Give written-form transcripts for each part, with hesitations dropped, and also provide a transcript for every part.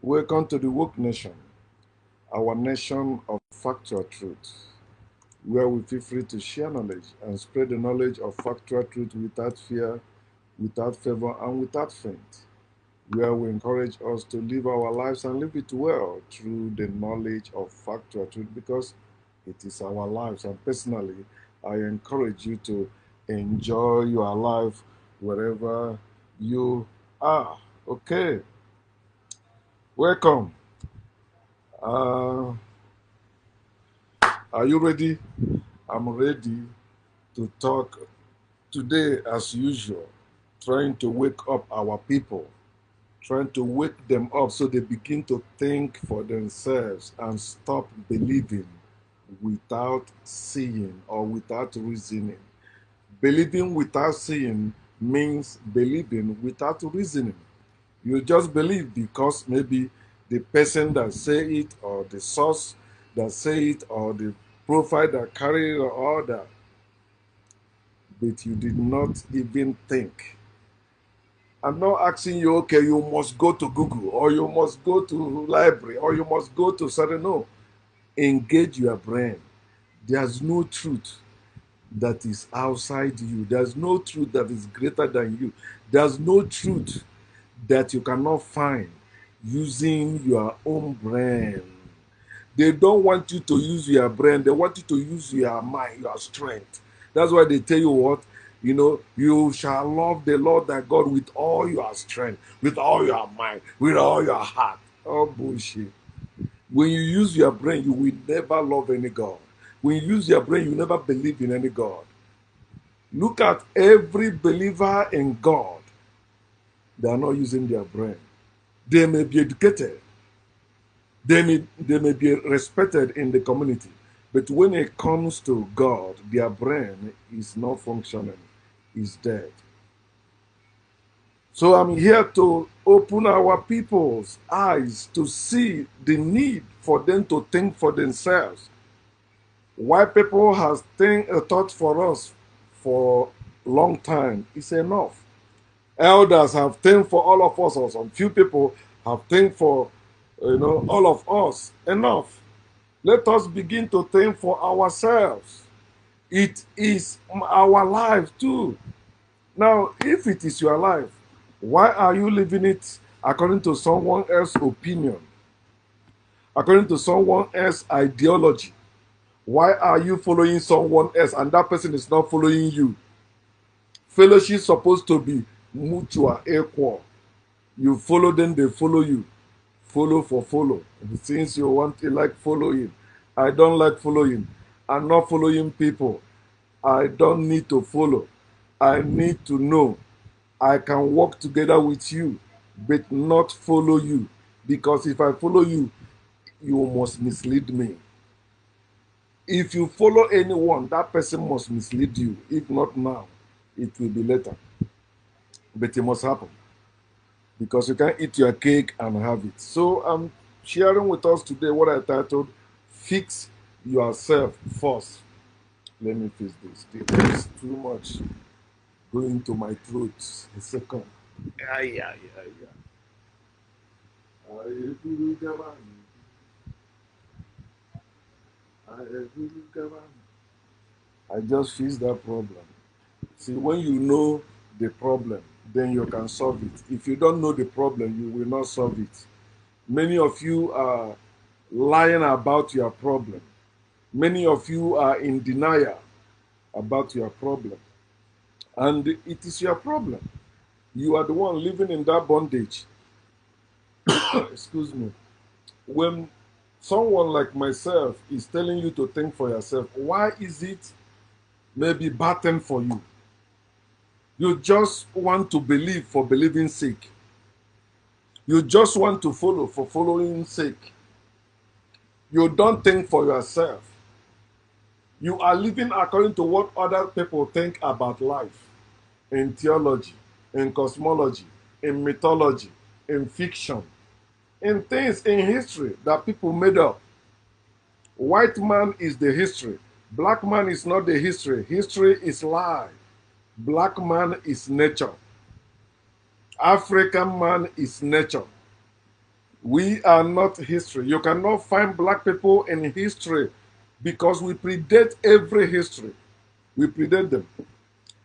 Welcome to the Woke Nation, our nation of factual truth, where we feel free to share knowledge and spread the knowledge of factual truth without fear, without favor, and without faint. Where we encourage us to live our lives and live it well through the knowledge of factual truth because it is our lives. And personally, I encourage you to enjoy your life wherever you are. Okay, welcome. Uh, are you ready? I'm ready to talk today, as usual, trying to wake up our people, trying to wake them up so they begin to think for themselves and stop believing without seeing or without reasoning. Believing without seeing means believing without reasoning. You just believe because maybe the person that say it or the source that say it or the profile that carry it or all that, but you did not even think. I'm not asking you, okay, you must go to Google or you must go to library or you must go to certain. No, engage your brain. There's no truth that is outside you. There's no truth that is greater than you. There's no truth that you cannot find using your own brain. They don't want you to use your brain. They want you to use your mind, your strength. That's why they tell you what, you shall love the Lord thy God with all your strength, with all your mind, with all your heart. Oh, bullshit. When you use your brain, you will never love any God. When you use your brain, you never believe in any God. Look at every believer in God. They are not using their brain. They may be educated. They may be respected in the community, but when it comes to God, their brain is not functioning, is dead. So I'm here to open our people's eyes to see the need for them to think for themselves. Why people has thought for us for a long time is enough. Elders have think for all of us, or some few people have think for all of us. Enough. Let us begin to think for ourselves. It is our life too. Now, if it is your life, why are you living it according to someone else's opinion, according to someone else's ideology? Why are you following someone else and that person is not following you? Fellowship is supposed to be mutual, equal. You follow them, they follow you. Follow for follow. Since you want to like following, I don't like following. I'm not following people. I don't need to follow. I need to know. I can work together with you, but not follow you. Because if I follow you, you must mislead me. If you follow anyone, that person must mislead you. If not now, it will be later. But it must happen. Because you can't eat your cake and have it. So I'm sharing with us today what I titled Fix Yourself First. Let me fix this. There's too much going to my throat. A second. Yeah, yeah, yeah, yeah. I just fix that problem. See, when you know the problem, then you can solve it. If you don't know the problem, you will not solve it. Many of you are lying about your problem. Many of you are in denial about your problem. And it is your problem. You are the one living in that bondage. Excuse me. When someone like myself is telling you to think for yourself, why is it maybe bad thing for you? You just want to believe for believing sake. You just want to follow for following sake. You don't think for yourself. You are living according to what other people think about life, in theology, in cosmology, in mythology, in fiction, in things in history that people made up. White man is the history. Black man is not the history. History is lie. Black man is nature. African man is nature. We are not history. You cannot find black people in history because we predate every history. We predate them.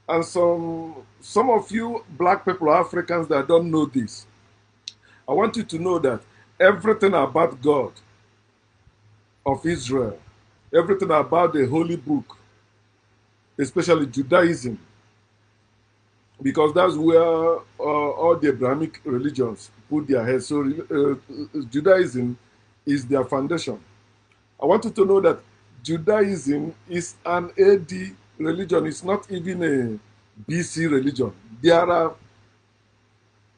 And some of you black people, Africans that don't know this, I want you to know that everything about God of Israel, everything about the holy book, especially Judaism, because that's where all the Abrahamic religions put their heads. So Judaism is their foundation. I want you to know that Judaism is an AD religion. It's not even a BC religion. There are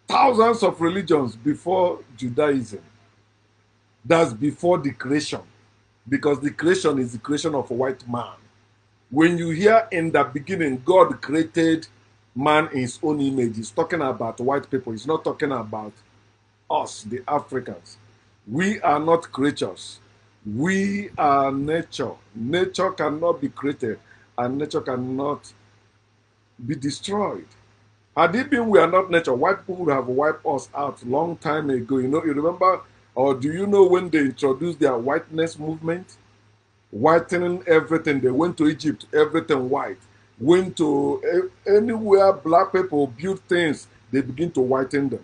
thousands of religions before Judaism. That's before the creation, because the creation is the creation of a white man. When you hear in the beginning, God created man in his own image, he's talking about white people. He's not talking about us, the Africans. We are not creatures. We are nature. Nature cannot be created, and nature cannot be destroyed. Had it been we are not nature, white people would have wiped us out long time ago. You remember, or do you know when they introduced their whiteness movement? Whitening everything. They went to Egypt, everything white. Went to anywhere black people build things, they begin to whiten them.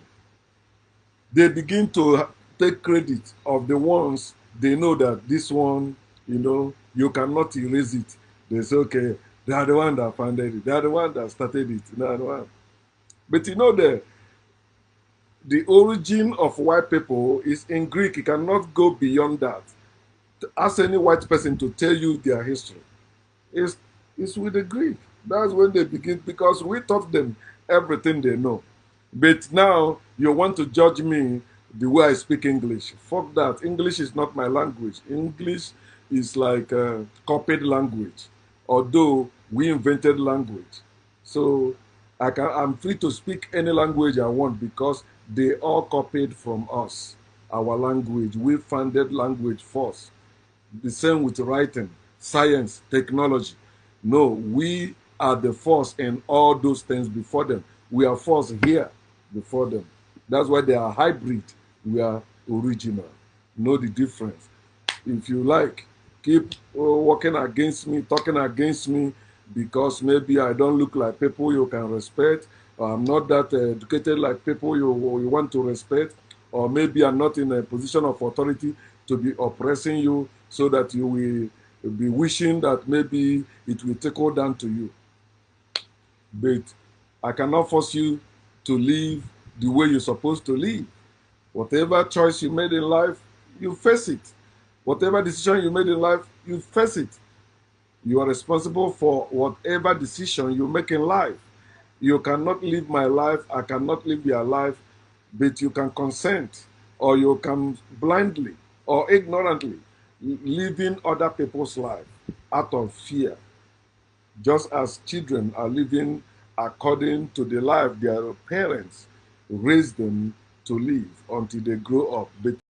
They begin to take credit of the ones they know that this one, you cannot erase it. They say, okay, they are the one that founded it. They are the one that started it. They are the one. But the origin of white people is in Greek. You cannot go beyond that. Ask any white person to tell you their history. It's with the Greek. That's when they begin, because we taught them everything they know. But now you want to judge me the way I speak English. Fuck that. English is not my language. English is like a copied language, although we invented language. So I'm free to speak any language I want because they all copied from us, our language. We founded language first. The same with writing, science, technology. No, we are the first in all those things before them. We are first here before them. That's why they are hybrid. We are original. Know the difference. If you like, keep working against me, talking against me, because maybe I don't look like people you can respect, or I'm not that educated like people you want to respect, or maybe I'm not in a position of authority to be oppressing you so that you will be wishing that maybe it will trickle down to you. But I cannot force you to live the way you're supposed to live. Whatever choice you made in life, you face it. Whatever decision you made in life, you face it. You are responsible for whatever decision you make in life. You cannot live my life, I cannot live your life, but you can consent, or you can blindly or ignorantly living other people's life out of fear, just as children are living according to the life their parents raised them to live until they grow up. But